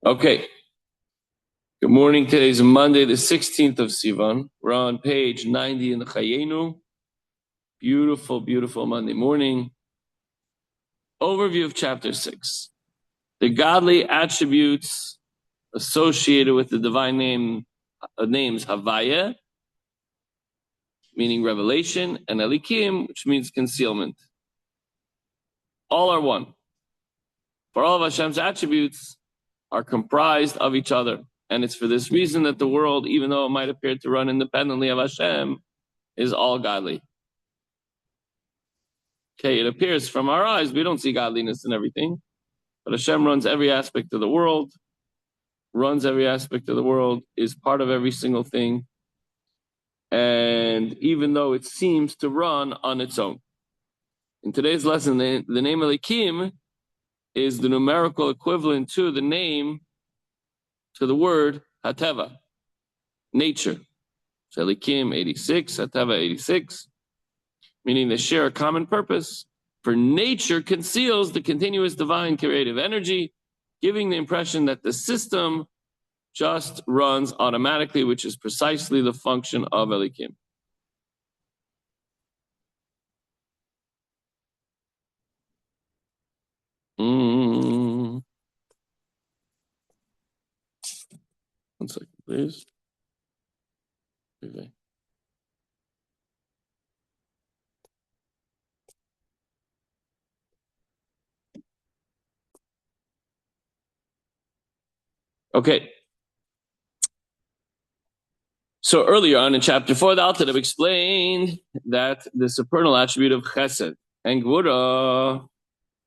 Okay. Good morning. Today's Monday, the 16th of Sivan. We're on page 90 in the Chayenu. Beautiful, beautiful Monday morning. Overview of chapter 6. The godly attributes associated with the divine names Havaya, meaning revelation, and Elikim, which means concealment. All are one. For all of Hashem's attributes are comprised of each other. And it's for this reason that the world, even though it might appear to run independently of Hashem, is all godly. Okay, it appears from our eyes, we don't see godliness in everything, but Hashem runs every aspect of the world, is part of every single thing, and even though it seems to run on its own. In today's lesson, the name Elikim is the numerical equivalent to the word Hateva, nature. So Elikim 86, Hateva 86, meaning they share a common purpose. For nature conceals the continuous divine creative energy, giving the impression that the system just runs automatically, which is precisely the function of Elikim. One second, please. Okay. Okay. So earlier on in chapter 4, the Alter Rebbe explained that the supernal attribute of Chesed and Gvura,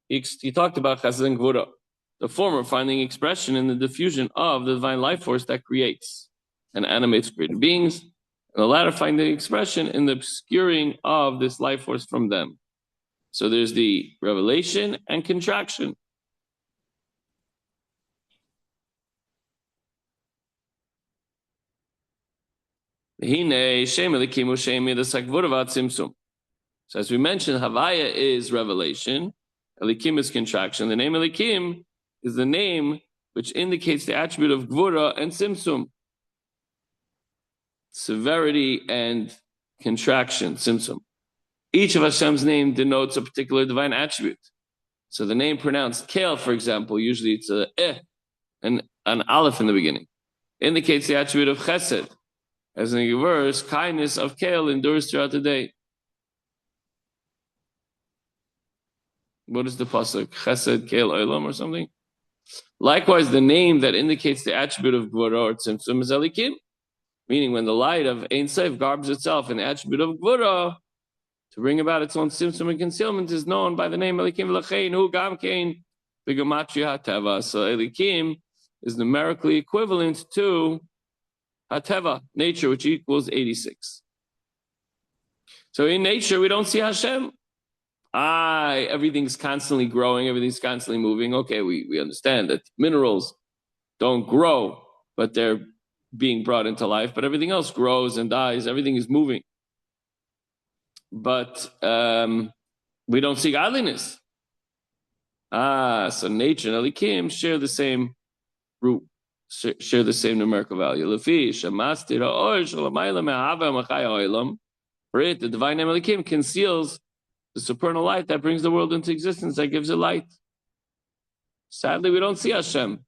he talked about Chesed and Gvura, the former finding expression in the diffusion of the divine life force that creates and animates created beings, and the latter finding expression in the obscuring of this life force from them. So there's the revelation and contraction. So as we mentioned, Havaya is revelation, Elikim is contraction. The name Elikim is the name which indicates the attribute of Gvura and Simsum, severity and contraction, Simsum. Each of Hashem's name denotes a particular divine attribute. So the name pronounced Kel, for example, usually it's a and an aleph in the beginning, indicates the attribute of Chesed. As in the verse, kindness of Kel endures throughout the day. What is the pasuk? Chesed Kel Olam or something? Likewise, the name that indicates the attribute of Gvura or Tzimtzum is Elikim, meaning when the light of Ein Sof garbs itself in the attribute of Gvura to bring about its own Tzimtzum and concealment is known by the name Elikim V'Lachein Hu Gam Kein B'Gematria Hateva. So Elikim is numerically equivalent to Hateva, nature, which equals 86. So in nature, we don't see Hashem. Everything's constantly growing, everything's constantly moving. Okay, we understand that minerals don't grow, but they're being brought into life, but everything else grows and dies, everything is moving. But we don't see godliness. So nature and Elikim share the same root, share the same numerical value. For it, the divine name Elikim conceals the supernal light that brings the world into existence, that gives it light. Sadly, we don't see Hashem.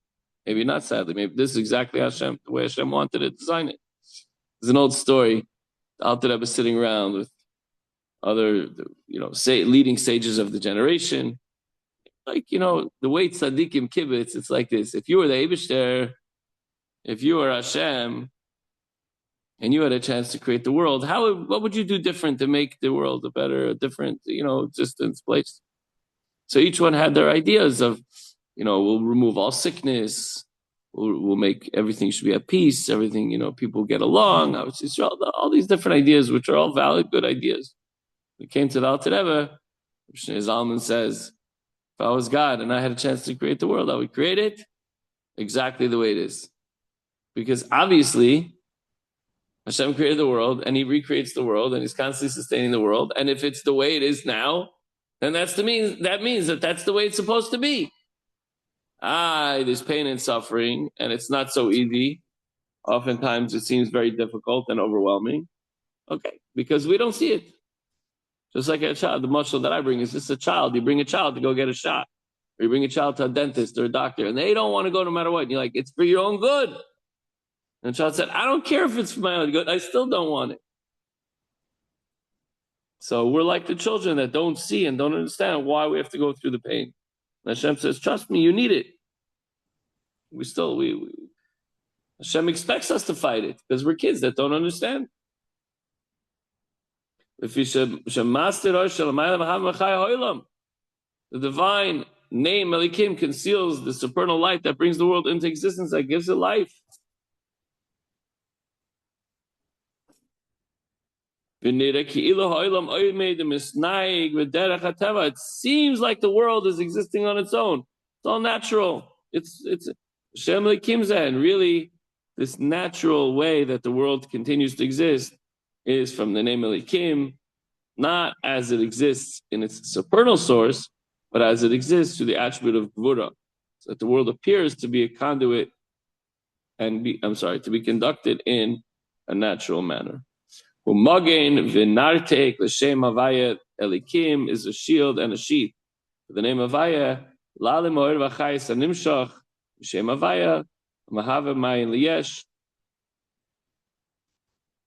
Maybe not sadly, maybe this is exactly Hashem, the way Hashem wanted to design it. There's an old story. The Alter Rebbe sitting around with other, leading sages of the generation. Like, the way tzaddikim kibbutz, it's like this. If you were the Eibishter, if you were Hashem, and you had a chance to create the world, what would you do different to make the world a better, different, existence place? So each one had their ideas of, we'll remove all sickness, we'll make everything should be at peace, everything, people get along. It's all these different ideas, which are all valid, good ideas. We came to the Alter Rebbe, Zalman says, if I was God and I had a chance to create the world, I would create it exactly the way it is. Because obviously, Hashem created the world and he recreates the world and he's constantly sustaining the world. And if it's the way it is now, then that means that that's the way it's supposed to be. there's pain and suffering, and it's not so easy. Oftentimes it seems very difficult and overwhelming. Okay, because we don't see it. Just like a child, the muscle that I bring is just a child. You bring a child to go get a shot, or you bring a child to a dentist or a doctor, and they don't want to go no matter what. And you're like, it's for your own good. And the child said, I don't care if it's for my own good. I still don't want it. So we're like the children that don't see and don't understand why we have to go through the pain. And Hashem says, trust me, you need it. Hashem expects us to fight it because we're kids that don't understand. The divine name, Elikim, conceals the supernal light that brings the world into existence, that gives it life. It seems like the world is existing on its own. It's all natural. It's Hashem Elikim Zeh, and really, this natural way that the world continues to exist is from the name Elikim, not as it exists in its supernal source, but as it exists through the attribute of Gvura. So that the world appears to be a conduit to be conducted in a natural manner. Umagen v'nartek l'shem havaya Elikim is a shield and a sheath. The name Havaya, lalim oer v'chayis animshach, l'shem Havaya, mahava mayin liyesh.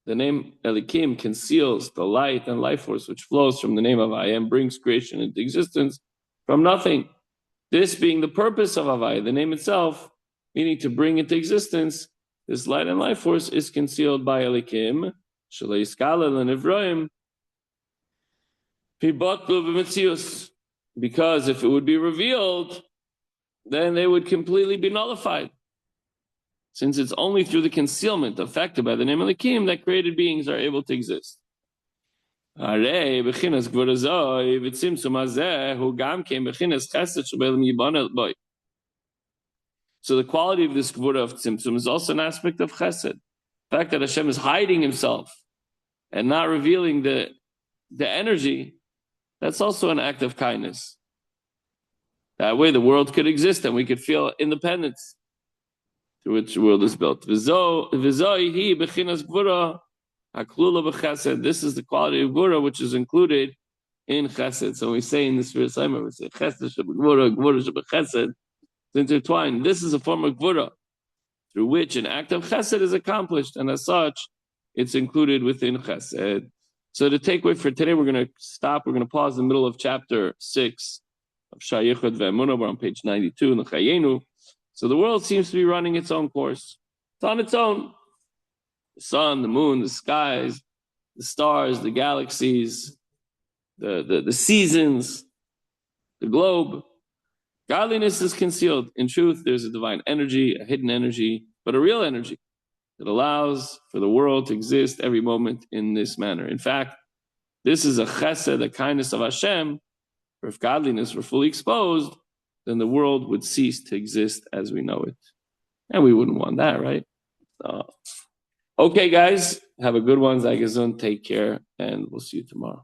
The name Elikim conceals the light and life force which flows from the name of Havaya and brings creation into existence from nothing. This being the purpose of Havaya, the name itself, meaning to bring into existence, this light and life force is concealed by Elikim, Shalei Skala Lenivroim, Pibotlu b'Metzius, because if it would be revealed, then they would completely be nullified. Since it's only through the concealment affected by the name Elikim that created beings are able to exist. So the quality of this Gvura of Tzimtzum is also an aspect of Chesed. The fact that Hashem is hiding himself and not revealing the energy, that's also an act of kindness. That way the world could exist and we could feel independence through which the world is built. This is the quality of Gvura which is included in Chesed. So we say in this verse, we say Chesed Gvura, Gvura Chesed. It's intertwined. This is a form of Gvura through which an act of Chesed is accomplished, and as such, it's included within Chesed. So the takeaway for today, we're going to stop. We're going to pause in the middle of chapter 6 of Shayichud Ve'emunah. We're on page 92 in the Chayenu. So the world seems to be running its own course. It's on its own. The sun, the moon, the skies, the stars, the galaxies, the seasons, the globe. Godliness is concealed. In truth, there's a divine energy, a hidden energy, but a real energy that allows for the world to exist every moment in this manner. In fact, this is a chesed, a kindness of Hashem. For if godliness were fully exposed, then the world would cease to exist as we know it. And we wouldn't want that, right? Okay, guys, have a good one. Zay gesund, take care, and we'll see you tomorrow.